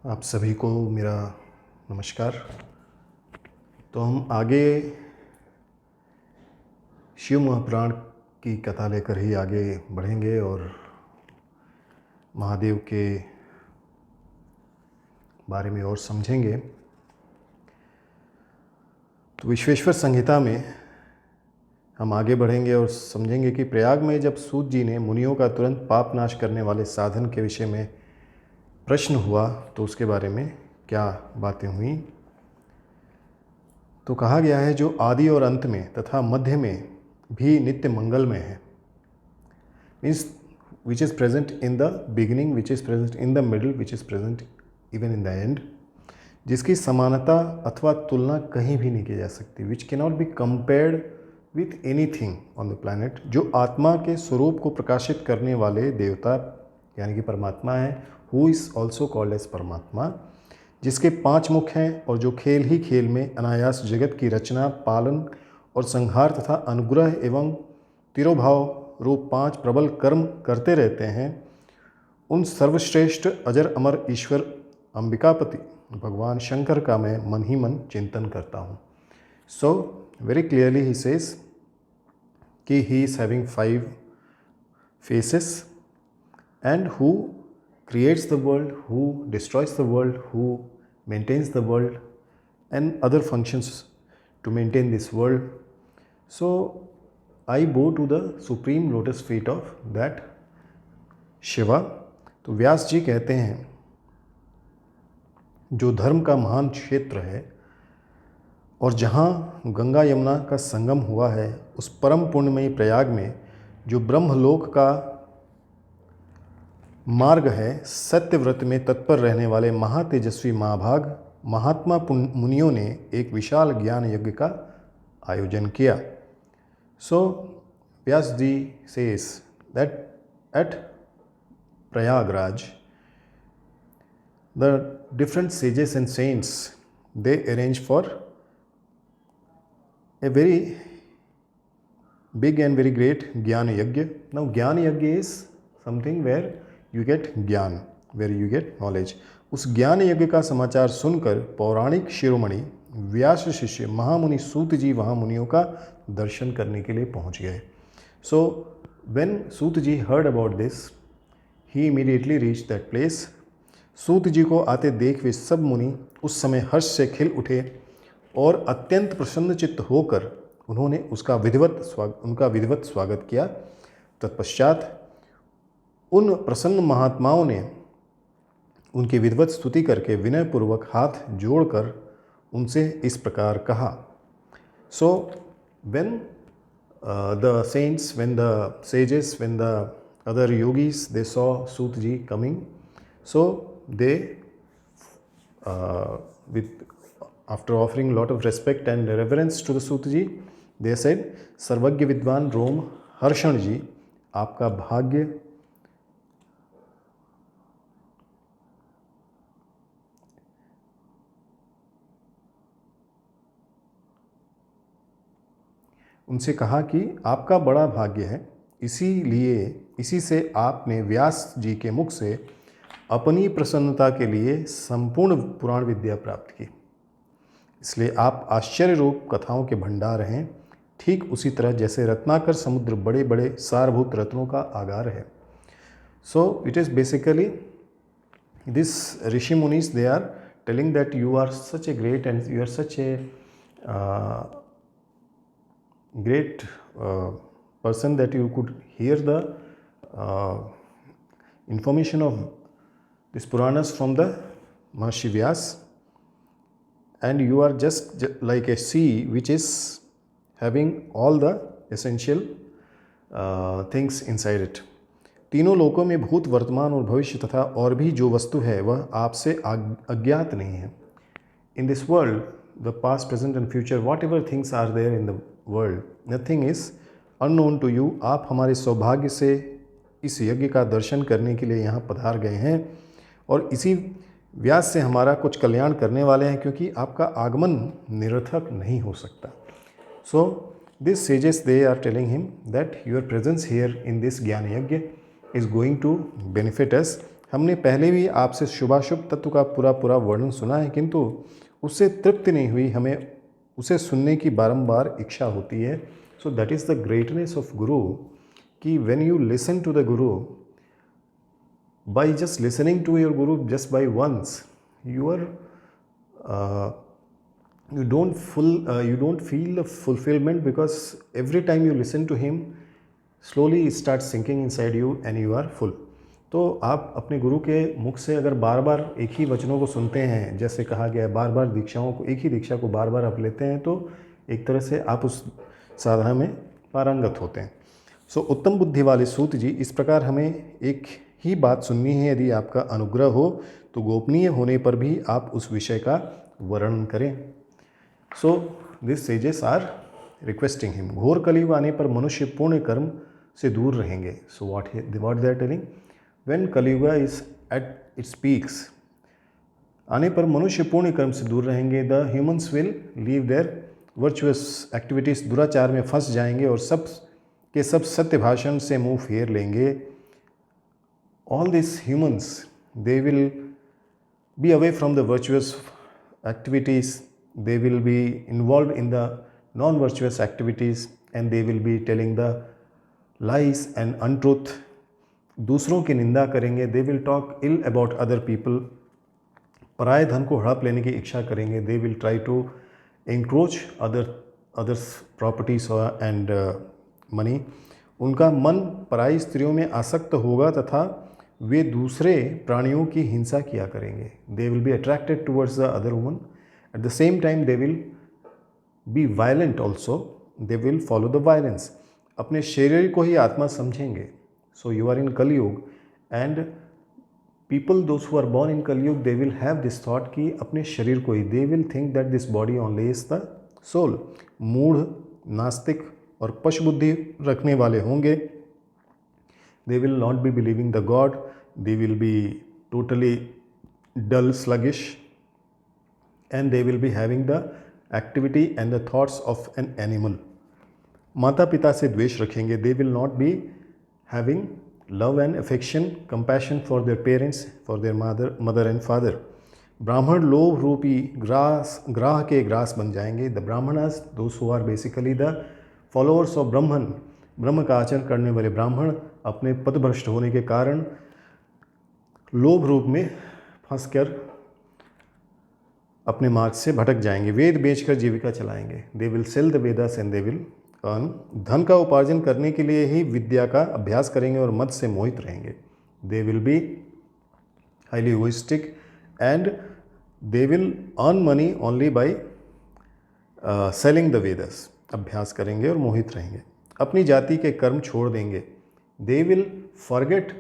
आप सभी को मेरा नमस्कार। तो हम आगे शिव महापुराण की कथा लेकर ही आगे बढ़ेंगे और महादेव के बारे में और समझेंगे। तो विश्वेश्वर संहिता में हम आगे बढ़ेंगे और समझेंगे कि प्रयाग में जब सूत जी ने मुनियों का तुरंत पाप नाश करने वाले साधन के विषय में प्रश्न हुआ तो उसके बारे में क्या बातें हुई। तो कहा गया है जो आदि और अंत में तथा मध्य में भी नित्य मंगलमय है, means which is present in the beginning, which is present in the middle, which is present even in the end, जिसकी समानता अथवा तुलना कहीं भी नहीं की जा सकती, which can not be compared with anything on the planet, जो आत्मा के स्वरूप को प्रकाशित करने वाले देवता यानी कि परमात्मा है, who is also called as परमात्मा, जिसके 5 मुख हैं और जो खेल ही खेल में अनायास जगत की रचना, पालन और संहार तथा अनुग्रह एवं तिरोभाव रूप 5 प्रबल कर्म करते रहते हैं, उन सर्वश्रेष्ठ अजर अमर ईश्वर अंबिकापति भगवान शंकर का मैं मन ही मन चिंतन करता हूँ। So very clearly he says कि he is having 5 faces and who creates the world, who destroys the world, who maintains the world and other functions to maintain this world. So I bow to the supreme lotus feet of that Shiva. तो व्यास जी कहते हैं जो धर्म का महान क्षेत्र है और जहाँ गंगा यमुना का संगम हुआ है, उस परम पुण्यमयी प्रयाग में जो ब्रह्मलोक का मार्ग है, सत्यव्रत में तत्पर रहने वाले महातेजस्वी महाभाग महात्मा मुनियों ने एक विशाल ज्ञान यज्ञ का आयोजन किया। So Vyas ji says that at Prayagraj the different sages and saints they arrange for a very big and very great gyan yagya. Now gyan yagya is something where you get gyan, where you get knowledge. उस ज्ञान यज्ञ का समाचार सुनकर पौराणिक शिरोमणि व्यास शिष्य महामुनि सूत जी वहाँ मुनियों का दर्शन करने के लिए पहुँच गए। So when Suta ji heard about this he immediately reach that place. Suta ji को आते देख वे सब मुनि उस समय हर्ष से खिल उठे और अत्यंत प्रसन्नचित्त होकर उन्होंने उनका विधिवत स्वागत किया। तत्पश्चात उन प्रसन्न महात्माओं ने उनकी विधिवत स्तुति करके विनयपूर्वक हाथ जोड़कर उनसे इस प्रकार कहा। So when the saints, when the sages, when the other yogis they saw Suta ji coming, so they with after offering a lot of respect and reverence to the Suta ji, they said सर्वज्ञ विद्वान रोम हर्षण जी, आपका भाग्य उनसे कहा कि आपका बड़ा भाग्य है, इसी से आपने व्यास जी के मुख से अपनी प्रसन्नता के लिए संपूर्ण पुराण विद्या प्राप्त की, इसलिए आप आश्चर्य रूप कथाओं के भंडार हैं, ठीक उसी तरह जैसे रत्नाकर समुद्र बड़े बड़े सारभूत रत्नों का आगार है। So it is basically this rishi munis they are telling that you are such a great and you are such a great person that you could hear the information of these Puranas from the Maharishi Vyas, and you are just like a sea which is having all the essential things inside it. तीनों लोकों में भूत, वर्तमान और भविष्य तथा और भी जो वस्तु है वह आपसे अज्ञात नहीं है। In this world, the past, present and future, whatever things are there in the world, nothing is unknown to you. आप हमारे सौभाग्य से इस यज्ञ का दर्शन करने के लिए यहाँ पधार गए हैं और इसी व्यास से हमारा कुछ कल्याण करने वाले हैं, क्योंकि आपका आगमन निरर्थक नहीं हो सकता। So this sages, they are telling him that your presence here in this ज्ञान यज्ञ is going to benefit us. हमने पहले भी आपसे शुभाशुभ तत्व का पूरा वर्णन सुना है, किंतु उससे तृप्ति नहीं हुई, हमें उसे सुनने की बारंबार इच्छा होती है. So that is the greatness of guru, कि when you listen to the guru, by just listening to your guru just by once, you are you don't feel the fulfillment, because every time you listen to him, slowly it starts sinking inside you and you are full. तो आप अपने गुरु के मुख से अगर बार बार एक ही वचनों को सुनते हैं, जैसे कहा गया है बार बार दीक्षाओं को, एक ही दीक्षा को बार बार आप लेते हैं, तो एक तरह से आप उस साधना में पारंगत होते हैं. सो उत्तम बुद्धि वाले सूत जी, इस प्रकार हमें एक ही बात सुननी है. यदि आपका अनुग्रह हो तो गोपनीय होने पर भी आप उस विषय का वर्णन करें. So this sages are requesting him. घोर कलयुग आने पर मनुष्य पूर्ण कर्म से दूर रहेंगे. So what they are telling, when Kaliyuga is at its peaks, आने पर मनुष्य पूर्ण कर्म से दूर रहेंगे. The humans will leave their virtuous activities, दुराचार में फंस जाएंगे और सब के सब सत्य भाषण से मुंह फेर लेंगे. All these humans, they will be away from the virtuous activities, they will be involved in the non-virtuous activities, and they will be telling the lies and untruth. दूसरों की निंदा करेंगे. They will talk ill about other people. पराये धन को हड़प लेने की इच्छा करेंगे. They will try to encroach others properties and money. उनका मन पराई स्त्रियों में आसक्त होगा तथा वे दूसरे प्राणियों की हिंसा किया करेंगे. दे will be attracted towards the other woman. Eight the same time they will B violent also. They will follow the violence. अपने शरीर को ही आत्मा समझेंगे. So you are in Kalyug, and people those who are born in Kalyug, they will have this thought कि अपने शरीर को ही, they will think that this body only is the soul. मूढ़, नास्तिक और पशु बुद्धि रखने वाले होंगे. They will not be believing the God. They will be totally dull, sluggish, and they will be having the activity and the thoughts of an animal. माता पिता से द्वेष रखेंगे. They will not be having love and affection, compassion for their parents, for their mother and father. ब्राह्मण लोभ रूपी ग्राह के ग्रास बन जाएंगे. The Brahmanas, those who are basically the followers of Brahman, ब्रह्म का आचरण करने वाले ब्राह्मण, अपने पदभ्रष्ट होने के कारण लोभ रूप में फंसकर अपने मार्ग से भटक जाएंगे. वेद बेचकर जीविका चलाएंगे. They will sell the Vedas and they will earn. धन का उपार्जन करने के लिए ही विद्या का अभ्यास करेंगे और मद से मोहित रहेंगे. दे will be highly egoistic and they will earn money only by selling the Vedas. अभ्यास करेंगे और मोहित रहेंगे. अपनी जाति के कर्म छोड़ देंगे. दे विल फॉरगेट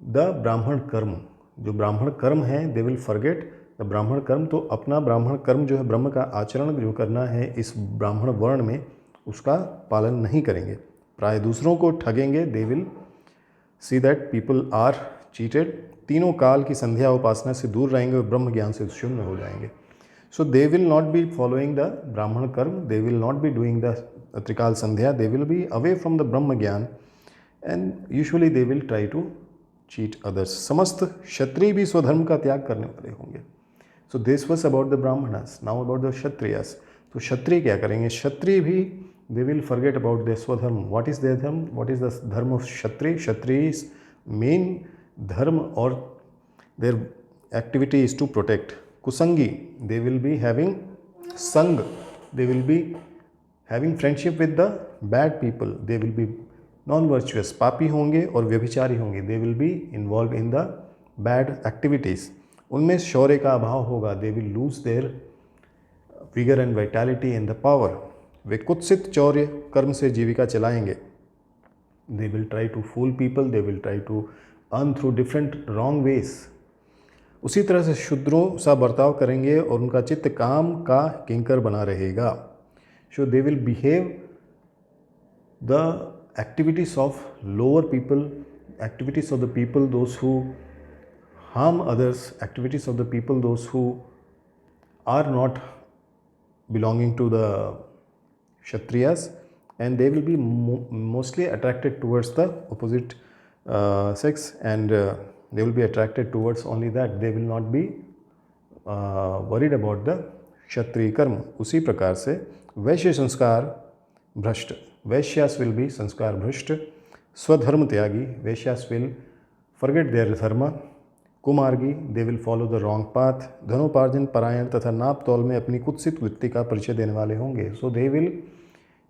द ब्राह्मण कर्म. जो ब्राह्मण कर्म है, दे विल फॉरगेट द ब्राह्मण कर्म. तो अपना ब्राह्मण कर्म जो है, ब्रह्म का आचरण जो करना है इस ब्राह्मण वर्ण में, उसका पालन नहीं करेंगे. प्राय दूसरों को ठगेंगे. They will see that people are cheated. तीनों काल की संध्या उपासना से दूर रहेंगे और ब्रह्म ज्ञान से शून्य हो जाएंगे. So they will not be following the Brahmin karma. They will not be doing the trikal sandhya. They will be away from the Brahma gyan, and usually they will try to cheat others. समस्त क्षत्रिय भी स्वधर्म का त्याग करने वाले होंगे. So this was about the Brahmanas. Now about the Kshatriyas. तो क्षत्रिय क्या करेंगे? क्षत्रिय भी they will forget about their swadharma. What is there dharma? What is the dharma of Kshatriya? Kshatriya main dharma और their activity is to protect. कुसंगी, they will be having sang. They will be having friendship with the bad people. They will be non virtuous. पापी होंगे और व्यभिचारी होंगे. They will be involve in the bad activities. उनमें शौर्य का अभाव होगा. They will lose their vigour and vitality and the power. वे कुत्सित चौर्य कर्म से जीविका चलाएंगे. They will try to fool people. They will try to earn through different wrong ways. उसी तरह से शूद्रों सा बर्ताव करेंगे और उनका चित्त काम का किंकर बना रहेगा. So they will behave the activities of lower people, activities of the people those who harm others, activities of the people those who are not belonging to the Kshatriyas, and they will be mostly attracted towards the opposite sex, and They will be attracted towards only that. They will not be worried about the क्षत्रिय कर्म. उसी प्रकार से वैश्य संस्कार भ्रष्ट. Vaishyas will be संस्कार भ्रष्ट. स्वधर्म त्यागी. Vaishyas will forget their dharma. कुमार्गी, they will follow the wrong path. धनोपार्जन परायण तथा नाप तौल में अपनी कुत्सित वृत्ति का परिचय देने वाले होंगे. So they will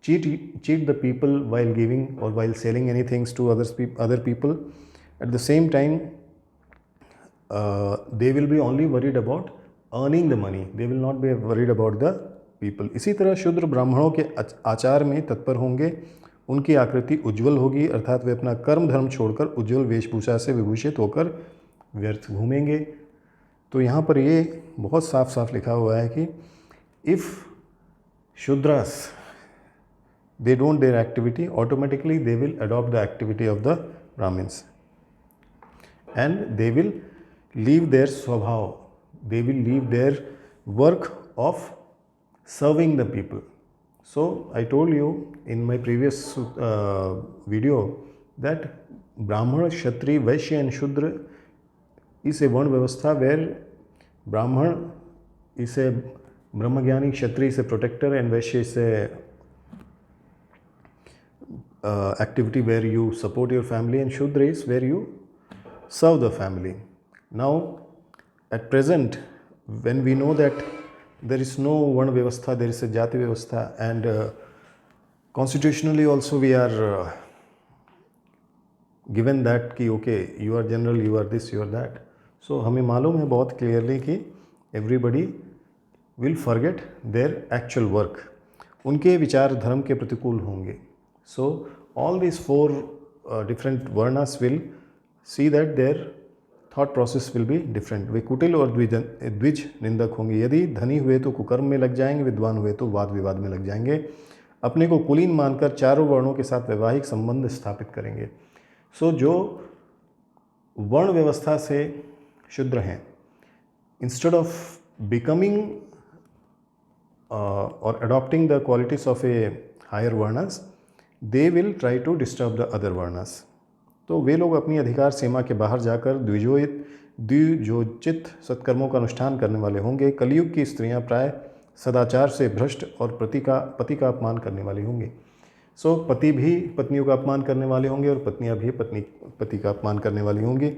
cheat the people while giving or while selling anything to other people. At the same time, they will be only worried about earning the money. They will not be worried about the people. इसी तरह शूद्र ब्राह्मणों के आचार में तत्पर होंगे. उनकी आकृति उज्ज्वल होगी, अर्थात वे अपना कर्म धर्म छोड़कर उज्ज्वल वेशभूषा से विभूषित होकर व्यर्थ घूमेंगे. तो यहाँ पर ये बहुत साफ साफ लिखा हुआ है कि if Shudras they don't their activity, automatically they will adopt the activity of the Brahmins, and they will leave their swabhav, they will leave their work of serving the people. So I told you in my previous video that Brahmana, Kshatriya, Vaishya and Shudra is a one vyavastha where Brahman is a Brahmagyani, Kshatriya is a protector, and Vaishya is a activity where you support your family, and Shudra is where you serve the family. Now, at present, when we know that there is no one vyavastha, there is a jati vyavastha, and constitutionally also we are given that कि okay, you are general, you are this, you are that. So हमें मालूम है बहुत clearly कि everybody will forget their actual work. उनके विचार धर्म के प्रतिकूल होंगे. So all these four different varnas will see that their thought process will be different. वे कुटिल और द्विज निंदक होंगे. यदि धनी हुए तो कुकर्म में लग जाएंगे, विद्वान हुए तो वाद विवाद में लग जाएंगे. अपने को कुलीन मानकर चारों वर्णों के साथ वैवाहिक संबंध स्थापित करेंगे. सो जो वर्ण व्यवस्था से शूद्र हैं, इंस्टेड ऑफ बिकमिंग और adopting the qualities of a higher varnas, they will try to disturb the other varnas. तो वे लोग अपनी अधिकार सीमा के बाहर जाकर द्विजोचित सत्कर्मों का अनुष्ठान करने वाले होंगे. कलयुग की स्त्रियां प्राय सदाचार से भ्रष्ट और पति का अपमान करने वाली होंगी. सो पति भी पत्नियों का अपमान करने वाले होंगे और पत्नियां भी पति का अपमान करने वाली होंगी.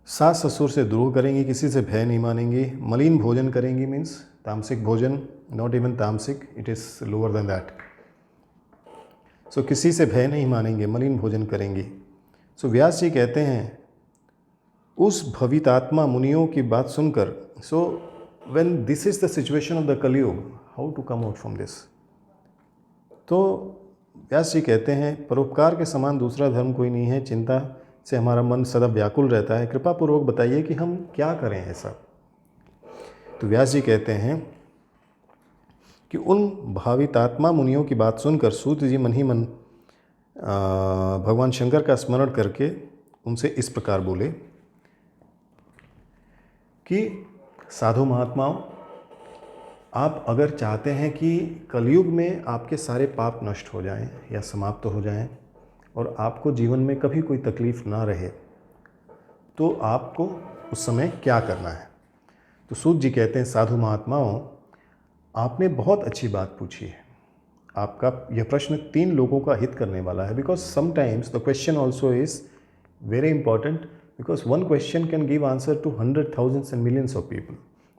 सास ससुर से द्रोह करेंगी, किसी से भय नहीं मानेंगी. मलिन भोजन करेंगी means tamasik bhojan, not even tamasik, it is lower than that. So किसी से भय नहीं मानेंगे, मलिन भोजन करेंगी. सो व्यास जी कहते हैं उस भवितात्मा मुनियों की बात सुनकर, so when this is the situation of the Kalyug, how to come out from this. तो व्यास जी कहते हैं परोपकार के समान दूसरा धर्म कोई नहीं है. चिंता से हमारा मन सदा व्याकुल रहता है. कृपा पूर्वक बताइए कि हम क्या करें ऐसा. तो व्यास जी कहते हैं कि उन भावितात्मा मुनियों की बात सुनकर सूत जी मन ही मन भगवान शंकर का स्मरण करके उनसे इस प्रकार बोले कि साधु महात्माओं, आप अगर चाहते हैं कि कलयुग में आपके सारे पाप नष्ट हो जाएं या समाप्त हो जाएं और आपको जीवन में कभी कोई तकलीफ़ ना रहे, तो आपको उस समय क्या करना है. तो सूत जी कहते हैं साधु महात्माओं, आपने बहुत अच्छी बात पूछी है. आपका यह प्रश्न 3 लोगों का हित करने वाला है. Because sometimes the question also is very important, because one question can give answer to 100,000 and millions of people.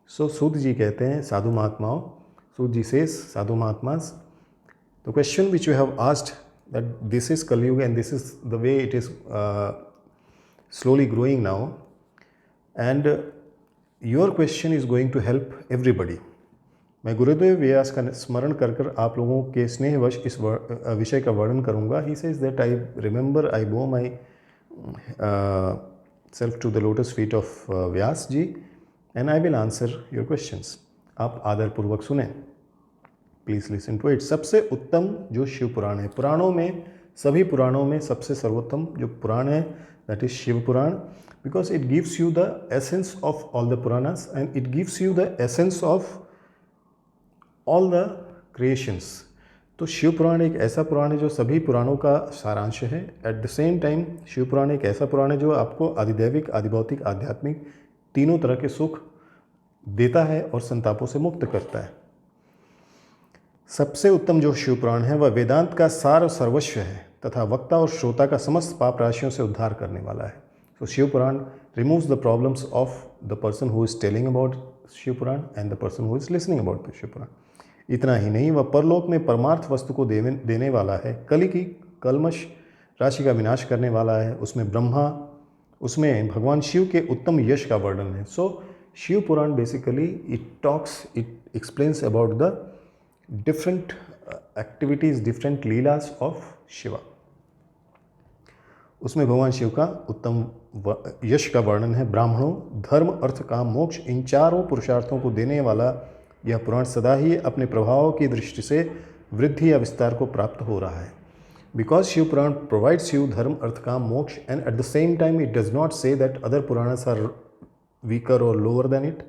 So Suta ji कहते हैं साधु महात्माओं, Suta ji says sadhu mahatmas, the question which you have asked that this is Kali-yuga and this is the way it is slowly growing now, and your question is going to help everybody. मैं गुरुदेव व्यास का स्मरण कर कर आप लोगों के स्नेहवश इस विषय का वर्णन करूँगा. He says that I remember I bow my self to the lotus feet of Vyas ji and I will answer your questions. आप आदरपूर्वक सुने. Please listen to it. सबसे उत्तम जो शिव पुराण है, पुराणों में, सभी पुराणों में सबसे सर्वोत्तम जो पुराण है that is Shiva Purana, because it gives you the essence of all the Puranas and it gives you the essence of all the creations. तो शिव पुराण एक ऐसा पुराण है जो सभी पुराणों का सारांश है। At the same time Shiv Puran एक ऐसा पुराण है जो आपको आधिदैविक, आधिभौतिक, आध्यात्मिक तीनों तरह के सुख देता है और संतापों से मुक्त करता है। सबसे उत्तम जो शिव पुराण है वह वेदांत का सार और सर्वस्व है तथा वक्ता और श्रोता का समस्त पाप राशियों से उद्धार करने वाला है। तो Shiv Puran removes the problems of the person who is telling about Shiv Puran and the person who is listening about the Shiv Puran. इतना ही नहीं, वह परलोक में परमार्थ वस्तु को देने वाला है। कली की कलमश राशि का विनाश करने वाला है। उसमें भगवान शिव के उत्तम यश का वर्णन है। So Shiv Puran basically it explains about the different activities, different leelas of Shiva. उसमें भगवान शिव का उत्तम यश का वर्णन है। ब्राह्मणों, धर्म, अर्थ, काम, मोक्ष, इन चारों पुरुषार्थों को देने वाला यह पुराण सदा ही अपने प्रभाव की दृष्टि से वृद्धि या विस्तार को प्राप्त हो रहा है। Because Shiv Puran provides you dharma, artha, kaam, moksha, and at the same time it does not say that other Puranas are weaker और lower than it.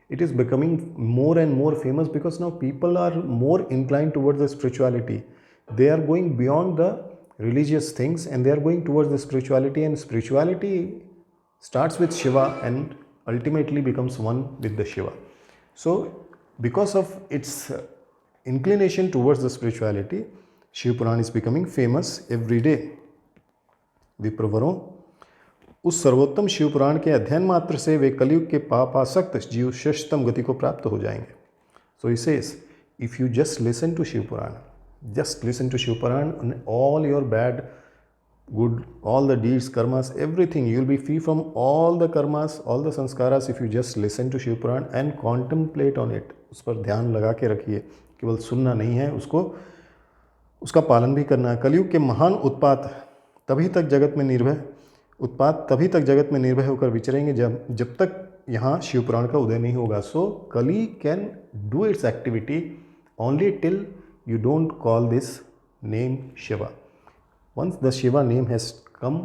It is becoming more and more famous because now people are more inclined towards the spirituality. They are going beyond the religious things and they are going towards the spirituality, and spirituality starts with Shiva and ultimately becomes one with the Shiva. So because of its inclination towards the spirituality, Shiv Puran is becoming famous every day. विप्रवरों, उस सर्वोत्तम शिव पुराण के अध्ययन मात्र से वे कलयुग के पापासक्त जीव श्रेष्ठतम गति को प्राप्त हो जाएंगे. So he says, if you just listen to Shiv Puran, just listen to Shiv Puran, and all your bad, good, all the deeds, karmas, everything, you will be free from all the karmas, all the sanskaras if you just listen to Shiv Puran and contemplate on it. उस पर ध्यान लगा के रखिए, केवल सुनना नहीं है, उसका पालन भी करना है. कलयुग के महान उत्पात तभी तक जगत में निर्भय होकर विचरेंगे जब तक यहाँ शिव पुराण का उदय नहीं होगा. सो कली can do it's activity only till you don't call this name Shiva. Once the Shiva name has come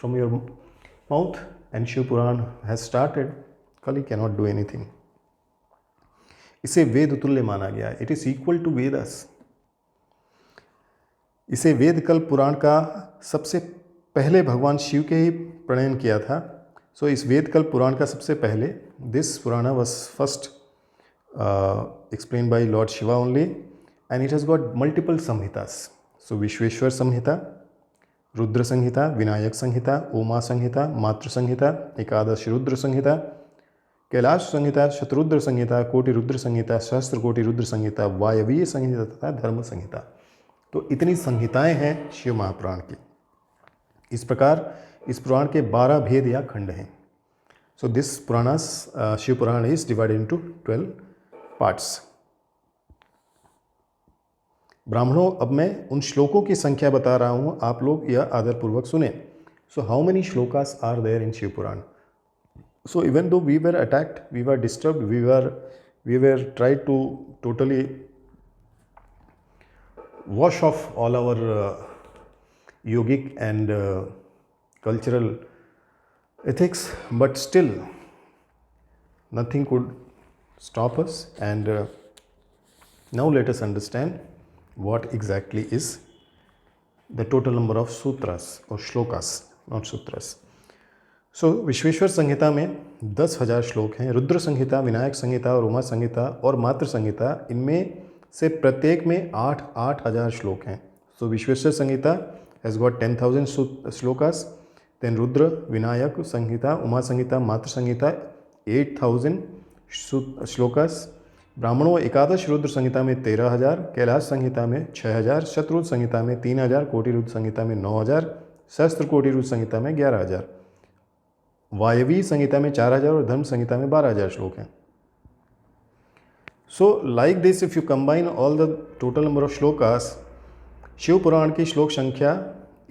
from your mouth and Shiv Puran has started, Kali cannot do anything. इसे वेद तुल्य माना गया. It is equal to Vedas. इसे वेद कल्प पुराण का सबसे पहले भगवान शिव के ही प्रणयन किया था. सो इस वेद कल्प पुराण का सबसे पहले, this Purana was first explained by Lord Shiva only. And it has got multiple samhitas. So Vishweshwar Samhita, Rudra Samhita, Vinayak Samhita, Uma Samhita, Matra Samhita, Ekadash Rudra Samhita, Kailash Samhita, Shatrudra Samhita, Koti Rudra Samhita, Sahastra Koti Rudra Samhita, Vayaviya Samhita तथा धर्म संहिता. तो इतनी संहिताएं हैं शिव महापुराण की. इस प्रकार इस पुराण के 12 भेद या खंड हैं. So this Puranas Shiva Purana is divided into 12 parts. ब्राह्मणों, अब मैं उन श्लोकों की संख्या बता रहा हूँ, आप लोग यह आदरपूर्वक सुने. So how many shlokas are there in Shiva Purana? So even though we were attacked, we were disturbed, we were tried to totally wash off all our yogic and cultural ethics, but still nothing could stop us. And now let us understand what exactly is the total number of sutras or shlokas, not sutras. So Vishweshwar Samhita में 10,000 श्लोक हैं. रुद्र संहिता, विनायक संहिता और उमा संहिता और मात्र संहिता, इनमें से प्रत्येक में 8,000 श्लोक हैं. So Vishweshwar Samhita has got 10,000 shlokas. Then Rudra, Vinayak Samhita, Uma Samhita, Matra Samhita 8,000 shlokas. ब्राह्मणों, एकादश रुद्र संहिता में 13,000, कैलाश संहिता में 6,000, शतरुद्र संहिता में 3,000, कोटि रुद्र संहिता में 9,000, सहस्त्र कोटि रुद्र संहिता में 11,000, वायवी संहिता में 4,000 और धर्म संहिता में 12,000 श्लोक हैं. So like this, if you combine all the total number of shlokas, Shiv Puran की श्लोक संख्या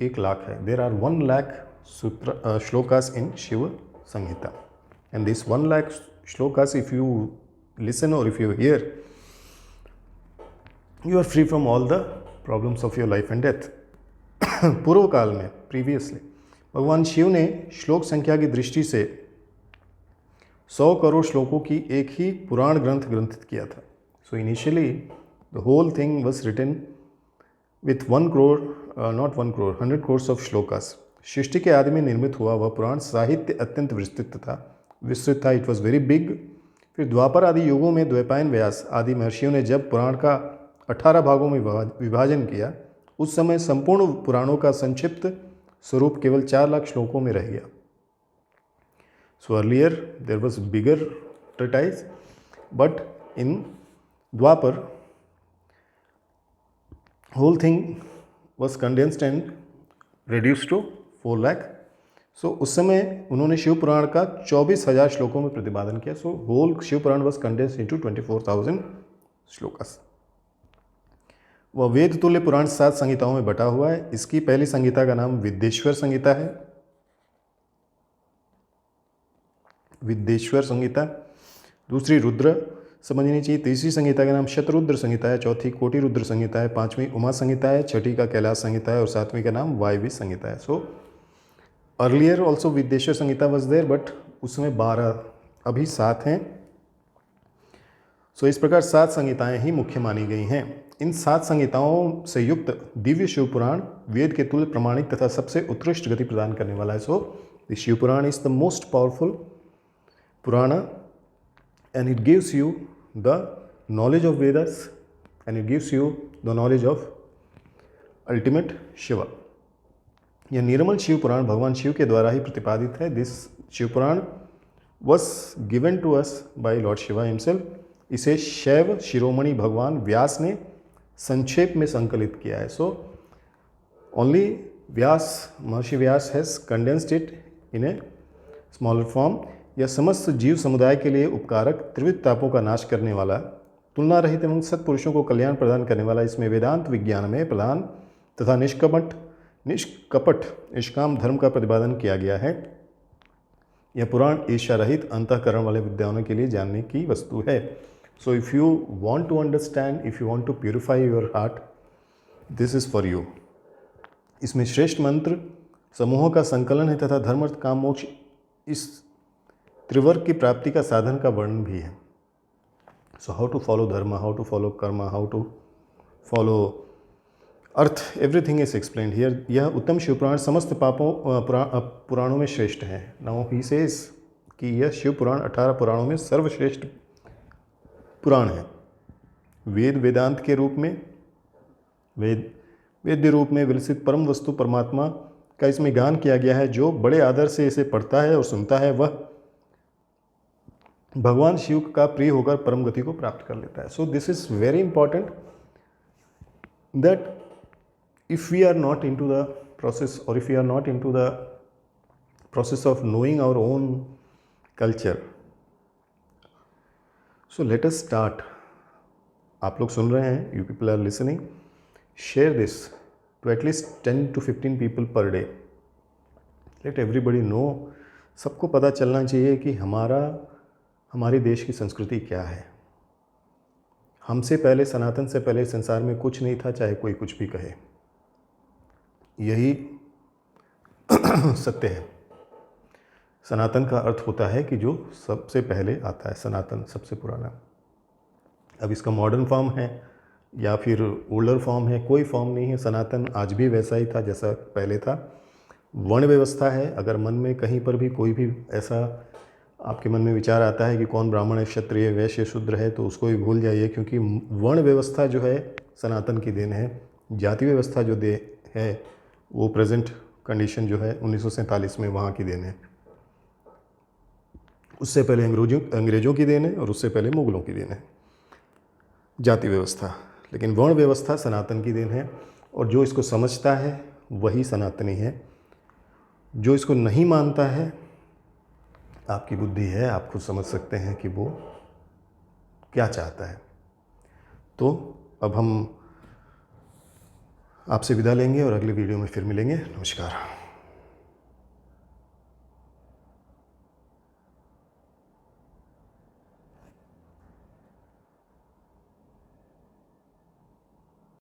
1,00,000 है. There are 1,00,000 shlokas in Shiv Samhita. And this 1,00,000 shlokas, if you listen or if you hear, you are free from all the problems of your life and death. पूर्व काल में, previously, भगवान शिव ने श्लोक संख्या की दृष्टि से 100 करोड़ श्लोकों की एक ही पुराण ग्रंथ ग्रंथित किया था. So initially the whole thing was written with 1 crore, not 1 crore, 100 crores of shlokas. सृष्टि के आदि में निर्मित हुआ वह पुराण साहित्य अत्यंत विस्तृत था। It was very big. फिर द्वापर आदि युगों में द्वैपायन व्यास आदि महर्षियों ने जब पुराण का 18 भागों में विभाजन किया, उस समय संपूर्ण पुराणों का संक्षिप्त स्वरूप केवल 4 लाख श्लोकों में रह गया। So earlier there was bigger treatise, but in Dwapar whole thing was condensed and reduced to 4 lakh. सो उस समय उन्होंने शिव पुराण का 24,000 श्लोकों में प्रतिपादन किया। So whole Shiva Purana was condensed into 24,000 shlokas. वह वेद तुल्य पुराण 7 संहिताओं में बटा हुआ है। इसकी पहली संहिता का नाम विद्येश्वर संहिता है, विद्येश्वर संहिता। दूसरी रुद्र समझनी चाहिए। तीसरी संहिता का नाम शतरुद्र संहिता है। चौथी कोटि रुद्र संहिता है। 5वीं उमा संहिता है। 6ठी का कैलाश संहिता है और 7वीं का नाम वायवी संहिता है। So earlier also Vidyeshwar Samhita was there, but उसमें 12, अभी 7 हैं। सो इस प्रकार 7 संहिताएं ही मुख्य मानी गई हैं। इन 7 संहिताओं से युक्त दिव्य शिव पुराण वेद के तुल्य प्रमाणिक तथा सबसे उत्कृष्ट गति प्रदान करने वाला है। So the Shiv Purana is the most powerful Purana and it gives you the knowledge of Vedas and it gives you the knowledge of ultimate Shiva. यह निर्मल शिव पुराण भगवान शिव के द्वारा ही प्रतिपादित है। This Shiva Purana was given to us by Lord Shiva himself. इसे शैव शिरोमणि भगवान व्यास ने संक्षेप में संकलित किया है। सो only Vyas, Maharshi Vyas has condensed it in a smaller form. यह समस्त जीव समुदाय के लिए उपकारक, त्रिविध तापों का नाश करने वाला, तुलना रहित एवं सत्पुरुषों को कल्याण प्रदान करने वाला, इसमें वेदांत विज्ञान में प्रधान तथा निष्कपट निष्काम धर्म का प्रतिपादन किया गया है। यह पुराण ईर्ष्या रहित अंतःकरण वाले विद्वानों के लिए जानने की वस्तु है। So if you want to understand, if you want to purify your heart, this is for you. इसमें श्रेष्ठ मंत्र समूहों का संकलन है तथा धर्म अर्थ काम मोक्ष इस त्रिवर्ग की प्राप्ति का साधन का वर्णन भी है। So how to follow dharma, how to follow karma, how to follow artha, everything is explained here. यह उत्तम शिव पुराण समस्त पुराणों में श्रेष्ठ है। नाउ ही सेज कि यह शिव पुराण 18 पुराणों में सर्वश्रेष्ठ पुराण है। वेद वेदांत के रूप में, वेद्य रूप में विलसित परम वस्तु परमात्मा का इसमें गान किया गया है। जो बड़े आदर से इसे पढ़ता है और सुनता है वह भगवान शिव का प्रिय होकर परम गति को प्राप्त कर लेता है। So this is very important that if we are not into the process और if we are not into the process of knowing our own culture, so let us start. आप लोग सुन रहे हैं, you people are listening, share this to at least 10 to 15 people per day. Let everybody know. सबको पता चलना चाहिए कि हमारे देश की संस्कृति क्या है। हमसे पहले, सनातन से पहले संसार में कुछ नहीं था, चाहे कोई कुछ भी कहे। यही सत्य है। सनातन का अर्थ होता है कि जो सबसे पहले आता है, सनातन सबसे पुराना। अब इसका मॉडर्न फॉर्म है या फिर ओल्डर फॉर्म है, कोई फॉर्म नहीं है। सनातन आज भी वैसा ही था जैसा पहले था। वर्ण व्यवस्था है। अगर मन में कहीं पर भी कोई भी ऐसा आपके मन में विचार आता है कि कौन ब्राह्मण है, क्षत्रिय, वैश्य, शूद्र है, तो उसको भी भूल जाइए, क्योंकि वर्ण व्यवस्था जो है सनातन की देन है। जाति व्यवस्था जो है वो प्रेजेंट कंडीशन जो है 1947 में वहाँ की देन है। उससे पहले अंग्रेज़ों की देन है और उससे पहले मुगलों की देन है जाति व्यवस्था। लेकिन वर्ण व्यवस्था सनातन की देन है और जो इसको समझता है वही सनातनी है। जो इसको नहीं मानता है, आपकी बुद्धि है, आप खुद समझ सकते हैं कि वो क्या चाहता है। तो अब हम आपसे विदा लेंगे और अगले वीडियो में फिर मिलेंगे। नमस्कार।